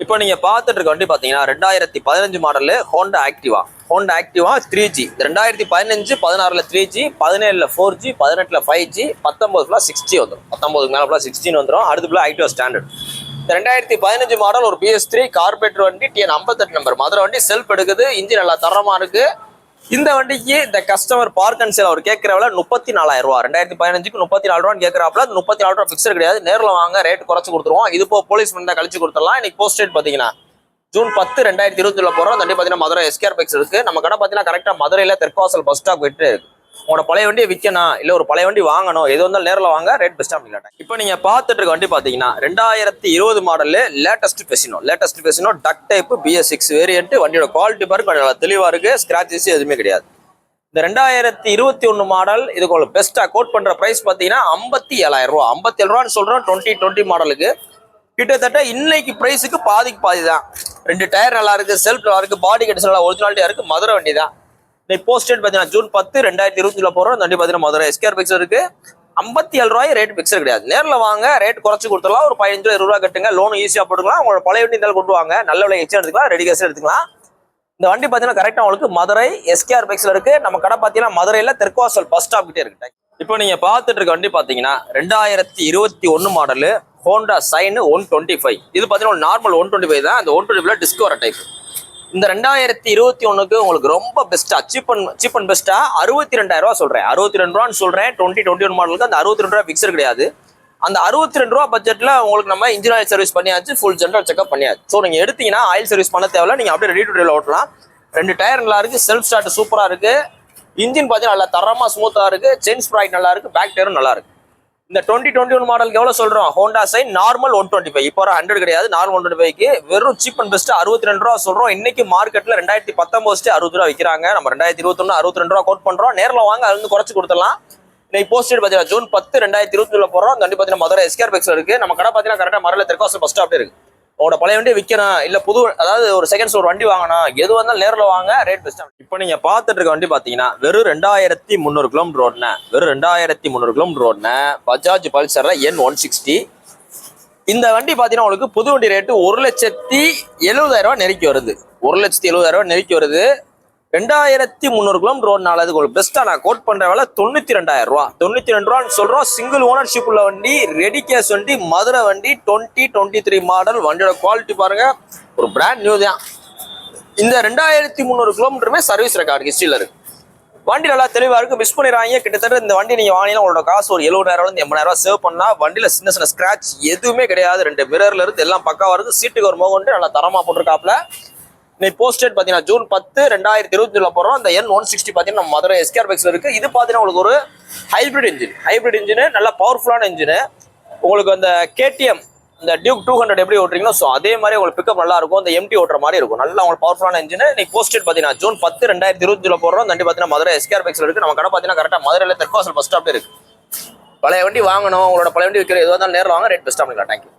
இப்போ நீங்க பார்த்துட்டு இருக்க வண்டி பாத்தீங்கன்னா 2015 model Honda Activa 3G. 2015 16ல 3G, 17ல 4G, 18ல 5G, 19 6G வந்துடும். 19 மேல 16 வந்துடும். அடுத்து ஆக்டிவா ஸ்டாண்டர்ட். இந்த 2015 மாடல் ஒரு BS3 கார்பரேட்டர் வண்டி, TN 58 நம்பர் மதுரை வண்டி. செல்ஃப் எடுக்குது, இன்ஜின் நல்லா தரமா இருக்கு. இந்த வண்டிக்கு இந்த கஸ்டமர் பார்க் அண்ட் சேல் அவர் கேட்கிற விலை 34,000 ரூபா. 2015க்கு 34 ரூபான்னு கேட்கறாப்ல. 34 ரூபா பிக்சர் கிடையாது, நேரில் வாங்க ரேட் குறைச்சு கொடுத்துருவோம். இது போ போலீஸ் மண்டா கழிச்சு கொடுத்துடலாம். இன்னைக்கு போஸ்ட் ரேட் பாத்தீங்கன்னா ஜூன் 10 2020 போறோம். தண்டி பாத்தீங்கன்னா மதுரை SKR பைக்ஸ் இருக்கு. நம்ம கடை பாத்தீங்கன்னா கரெக்டா மதுரையில தெற்காசல் பஸ் ஸ்டாப் விட்டு இருக்கு. உங்களோட பழைய வண்டியை விற்கணும், இல்ல ஒரு பழைய வண்டி வாங்கணும், எது வந்தாலும் நேரில் வாங்க, ரேட் பெஸ்டா பண்ணிக்கலாம். இப்போ நீங்க பார்த்துட்டு இருக்க வண்டி பாத்தீங்கன்னா 2020 மாடல் லேட்டஸ்ட் பெசினோ டக் டைப் BS6 வேரியன்ட். வண்டியோட குவாலிட்டி பாருங்க, தெளிவா இருக்கு, ஸ்கிராச்சஸ் எதுவுமே கிடையாது. இந்த 2021 மாடல் இதுக்கு ஒரு பெஸ்டா கோட் பண்ற பிரைஸ் பாத்தீங்கன்னா 57,000 ரூபா. 57 ரூபான்னு சொல்றோம் 2020 மாடலுக்கு. கிட்டத்தட்ட இன்னைக்கு பிரைஸுக்கு பாதிக்கு பாதி தான். 2 டயர் நல்லா இருக்கு, செல்ஃப் நல்லா இருக்கு, பாடி கட்டிஸ் நல்லா ஒரிஜினாலிட்டியா இருக்கு. மதுரை வண்டி தான். இன்னைக்கு போஸ்ட் டேட் பாத்தீங்கன்னா ஜூன் 10 2020 போறோம். வண்டி பாத்தீங்கன்னா மதுரை SKR பிக்சர் இருக்கு. 57 ரூபாய் ரேட் பிக்சர் கிடையாது, நேரில் வாங்க ரேட் குறைச்சு கொடுத்துடலாம். ஒரு 15 20 ரூபா கட்டுங்க, லோன் ஈஸியா போட்டுக்கலாம். உங்களோட பழைய வண்டி இருந்தாலும் கொண்டு வாங்க, நல்ல விலை எக்ஸ்ட்ரா எடுத்துக்கலாம், ரெடி கேஸ் எடுத்துக்கலாம். இந்த வண்டி பாத்தீங்கன்னா கரெக்டா உங்களுக்கு மதுரை SKR பைக்ஸ்ல இருக்கு. நம்ம கடை பாத்தீங்கன்னா மதுரையில தெற்காசல் பஸ் ஸ்டாப் கிட்டே இருக்கு. இப்போ நீங்க பாத்துட்டு இருக்க வண்டி பாத்தீங்கன்னா 2021 மாடல் ஹோண்டா சைன் 125. இது பாத்தீங்கன்னா நார்மல் 125 தான். அந்த 125ல டிஸ்கவர் டைப். இந்த 2021க்கு உங்களுக்கு ரொம்ப பெஸ்டா சீப் அண்ட் பெஸ்டா 62,000 ரூபா சொல்றேன். 62 ரூபான்னு சொல்றேன். 2021 மாடலுக்கு அந்த 62 ரூபா பிக்சர் கிடையாது. அந்த 62 ரூபா பட்ஜெட்ல உங்களுக்கு நம்ம இன்ஜின் ஆயில் சர்வீஸ் பண்ணியாச்சு, ஃபுல் ஜெனரல் செக்அப் பண்ணியாச்சு. ஸோ நீங்க எடுத்தீங்கன்னா ஆயில் சர்வீஸ் பண்ண தேவையில்ல, நீங்க அப்படியே ரெடி டு டிரைவ்ல ஓட்டலாம். 2 டயர் நல்லா இருக்கு, செல்ஃப் ஸ்டார்ட் சூப்பரா இருக்கு, இன்ஜின் பார்த்தீங்கன்னா நல்லா தரமா ஸ்மூத்தா இருக்கு, செயின் ஸ்ப்ராய்ட் நல்லா இருக்கு, பேக் டயரும் நல்லா இருக்கு. இந்த 2021 மாடலுக்கு எவ்வளவு சொல்றோம்? Honda sign normal 125. இப்போ 100 கிடையாது, நார்மல் 125க்கு வெறும் சீப் அண்ட் பெஸ்ட் 62 ரூபா சொல்றோம். இன்னைக்கு மார்க்கெட்ல 2019 60 ரூபா விற்கிறாங்க. நம்ம 2021 62 ரூபா கோட் பண்றோம். நேரில் வாங்க, அது வந்து குறைச்சு கொடுத்துடலாம். இன்னைக்கு போஸ்ட் பாத்தீங்கன்னா ஜூன் 10 2020 போறோம். வண்டி பாத்தீங்கன்னா மதுரை SKR பைக்ஸ் இருக்கு. நம்ம கடை பாத்தீங்கன்னா கரெக்டா மதுரை தெற்காசல் பஸ் ஸ்டாப் இருக்கு. உங்களோட பழைய வண்டி விற்கணும், இல்ல புது அதாவது ஒரு செகண்ட்ஸ் ஒரு வண்டி வாங்கணும், எது வந்தாலும் நேரில் வாங்க, ரேட் பெஸ்டா. இப்போ நீங்க பாத்துட்டு இருக்க வண்டி பாத்தீங்கன்னா வெறும் 2300 கிலோமீட்டர் ரோட்ன, வெறும் 2300 கிலோமீட்டர் ரோட்ன பஜாஜ் பல்சர்ல N160. இந்த வண்டி பாத்தீங்கன்னா உங்களுக்கு புது வண்டி ரேட்டு 1,70,000 ரூபாய் நெருக்கி வருது. 1,70,000 ரூபாய் நெருக்கி வருது. 2300 கிலோமீட்டர் ரோட்னால அதுக்கு ஒரு பெஸ்டா நான் கோட் பண்ற வேலை 92,000 ரூபா. 92 ரூபான்னு சொல்றோம். சிங்கிள் ஓனர்ஷிப் உள்ள வண்டி, ரெடி கேஸ் வண்டி, மதுரை வண்டி, 2023 மாடல். வண்டியோட குவாலிட்டி பாருங்க, ஒரு பிராண்ட் நியூ தான். இந்த 2300 கிலோமீட்டருமே சர்வீஸ் ரெக்கார்டு ஹிஸ்டரியில இருக்கு. வண்டி நல்லா தெளிவா இருக்கு, மிஸ் பண்ணிடுறாங்க. கிட்டத்தட்ட இந்த வண்டி நீங்க வாங்கினா உங்களோட காசு ஒரு 70,000 80,000 ரூபாய் சேவ் பண்ணா. வண்டியில சின்ன சின்ன ஸ்கிராச் எதுவுமே கிடையாது. 2 மிரர்ல இருந்து எல்லாம் பக்காவா இருக்கு. சீட்டுக்கு ஒரு மோகண்டு நல்லா தரமா போட்டிருக்காப்ல. இன்னைக்கு போஸ்ட் டேட் பாத்தீங்கன்னா ஜூன் 10 2020 போறோம். அந்த N160 பாத்தீங்கன்னா நம்ம மதுரை SKR பைக்ஸ்ல இருக்கு. இது பாத்தீங்கன்னா உங்களுக்கு ஒரு ஹைபிரிட் இன்ஜின், நல்ல பவர்ஃபுல்லான இன்ஜின். உங்களுக்கு அந்த KTM இந்த டியூக் 200 எப்படி ஓட்டுறீங்களோ ஸோ அதே மாதிரி உங்களுக்கு பிக்கப் நல்லா இருக்கும். அந்த MT ஓட்டுற மாதிரி இருக்கும், நல்லா உங்களுக்கு பவர்ஃபுல்லான இன்ஜின். இன்னைக்கு போஸ்ட் டேட் பாத்தீங்கன்னா ஜூன் 10 2020 போறோம். வண்டி பாத்தீங்கன்னா மதுரை SKR பைக்ஸ்ல இருக்கு. நம்ம கடை பாத்தீங்கன்னா கரெக்டா மதுரையில தெற்காசல் பஸ் ஸ்டாப் இருக்கு. பழைய வண்டி வாங்கணும், உங்களோட பழைய வண்டி விற்கிற எதுவாக இருந்தாலும் நேரில் வாங்க, ரேட் பெஸ்ட்டாக பண்ணிக்கலாம். தேங்க்யூ.